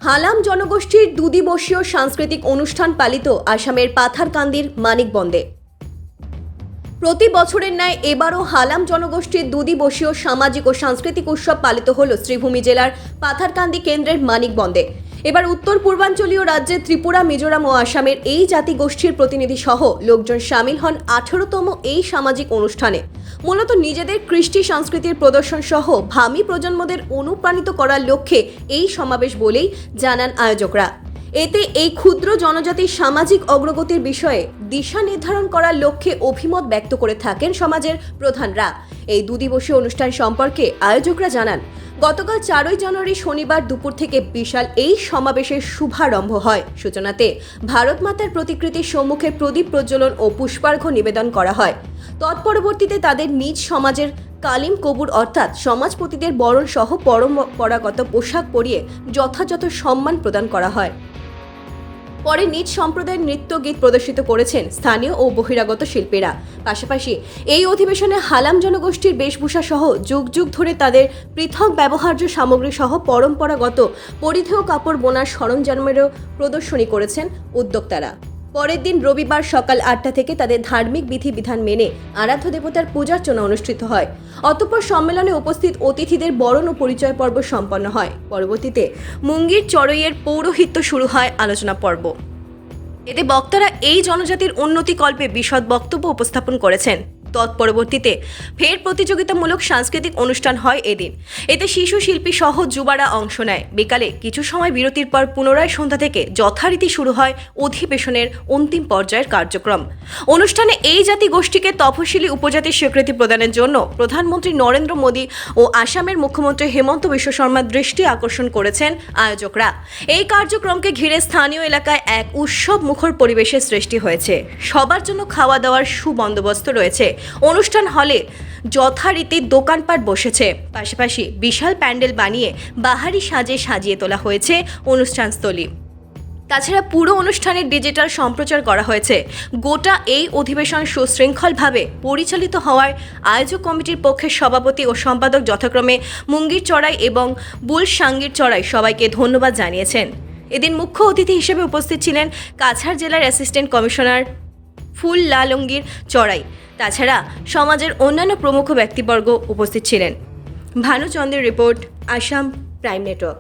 হালাম জনগোষ্ঠীর দুদিবসীয় সাংস্কৃতিক অনুষ্ঠান পালিত আসামের পাথারকান্দির মানিকবন্দে। প্রতি বছরের ন্যায় এবারও হালাম জনগোষ্ঠীর দুদিবসীয় সামাজিক ও সাংস্কৃতিক উৎসব পালিত হল শ্রীভূমি জেলার পাথারকান্দি কেন্দ্রের মানিকবন্দে। এবার উত্তর পূর্বাঞ্চলীয় রাজ্যে ত্রিপুরা, মিজোরাম ও আসামের এই জাতিগোষ্ঠীর প্রতিনিধি সহ লোকজন সামিল হন 18তম এই সামাজিক অনুষ্ঠানে। মূলত নিজেদের কৃষ্টি সংস্কৃতির প্রদর্শন সহ ভামী প্রজন্মদের অনুপ্রাণিত করার লক্ষ্যে এই সমাবেশ বলেই জানান আয়োজকরা। এতে এই ক্ষুদ্র জনজাতির সামাজিক অগ্রগতির বিষয়ে দিশা নির্ধারণ করার লক্ষ্যে অভিমত ব্যক্ত করে থাকেন সমাজের প্রধানরা। এই দুদিবসীয় অনুষ্ঠান সম্পর্কে আয়োজকরা জানান, গতকাল 4ই জানুয়ারি শনিবার দুপুর থেকে বিশাল এই সমাবেশের শুভারম্ভ হয়। সূচনাতে ভারত মাতার প্রতিকৃতির সম্মুখে প্রদীপ প্রজ্বলন ও পুষ্পার্ঘ্য নিবেদন করা হয়। তৎপরবর্তীতে তাদের নিজ সমাজের কালিম কবুর অর্থাৎ সমাজপতিদের বরণ সহ পরম্পরাগত পোশাক পরিয়ে যথাযথ সম্মান প্রদান করা হয়। পরে নিজ সম্প্রদায়ের নৃত্য গীত প্রদর্শিত করেছেন স্থানীয় ও বহিরাগত শিল্পীরা। পাশাপাশি এই অধিবেশনে হালাম জনগোষ্ঠীর বেশভূষা সহ যুগ যুগ ধরে তাদের পৃথক ব্যবহার্য সামগ্রী সহ পরম্পরাগত পরিধেয় কাপড় বোনার সরঞ্জামেরও প্রদর্শনী করেছেন উদ্যোক্তারা। পরের দিন রবিবার সকাল 8টা থেকে তাদের ধার্মিক বিধিবিধান মেনে আরাধ্য দেবতার পূজার্চনা অনুষ্ঠিত হয়। অতঃপর সম্মেলনে উপস্থিত অতিথিদের বরণ ও পরিচয় পর্ব সম্পন্ন হয়। পরবর্তীতে মুঙ্গির চড়ইয়ের পৌরোহিত্য শুরু হয় আলোচনা পর্ব। এতে বক্তারা এই জনজাতির উন্নতিকল্পে বিশদ বক্তব্য উপস্থাপন করেছেন। তৎপরবর্তীতে ফের প্রতিযোগিতামূলক সাংস্কৃতিক অনুষ্ঠান হয় এদিন। এতে শিশু শিল্পী সহ যুবারা অংশ নেয়। বিকালে কিছু সময় বিরতির পর পুনরায় সন্ধ্যা থেকে যথারীতি শুরু হয় অধিবেশনের অন্তিম পর্যায়ের কার্যক্রম। অনুষ্ঠানে এই জাতি গোষ্ঠীকে তফসিলি উপজাতির স্বীকৃতি প্রদানের জন্য প্রধানমন্ত্রী নরেন্দ্র মোদী ও আসামের মুখ্যমন্ত্রী হেমন্ত বিশ্ব শর্মার দৃষ্টি আকর্ষণ করেছেন আয়োজকরা। এই কার্যক্রমকে ঘিরে স্থানীয় এলাকায় এক উৎসব মুখর পরিবেশের সৃষ্টি হয়েছে। সবার জন্য খাওয়া দাওয়ার সুবন্দোবস্ত রয়েছে। অনুষ্ঠান হলে যথারীতি দোকানপাট বসেছে। পাশাপাশি বিশাল প্যান্ডেল বানিয়ে বাহারি সাজে সাজিয়ে তোলা হয়েছে অনুষ্ঠানস্থলী। তাছাড়া পুরো অনুষ্ঠানের ডিজিটাল সম্প্রচার করা হয়েছে। গোটা এই অধিবেশন সুশৃঙ্খলভাবে পরিচালিত হওয়ায় আয়োজক কমিটির পক্ষে সভাপতি ও সম্পাদক যথাক্রমে মুঙ্গির চড়াই এবং বুলসাঙ্গির চড়াই সবাইকে ধন্যবাদ জানিয়েছেন। এদিন মুখ্য অতিথি হিসেবে উপস্থিত ছিলেন কাছাড় জেলার অ্যাসিস্ট্যান্ট কমিশনার ফুললালঙ্গির চড়াই। তাছাড়া সমাজের অন্যান্য প্রমুখ ব্যক্তিবর্গ উপস্থিত ছিলেন। ভানুচন্দ্রের রিপোর্ট, আসাম প্রাইম নেটওয়ার্ক।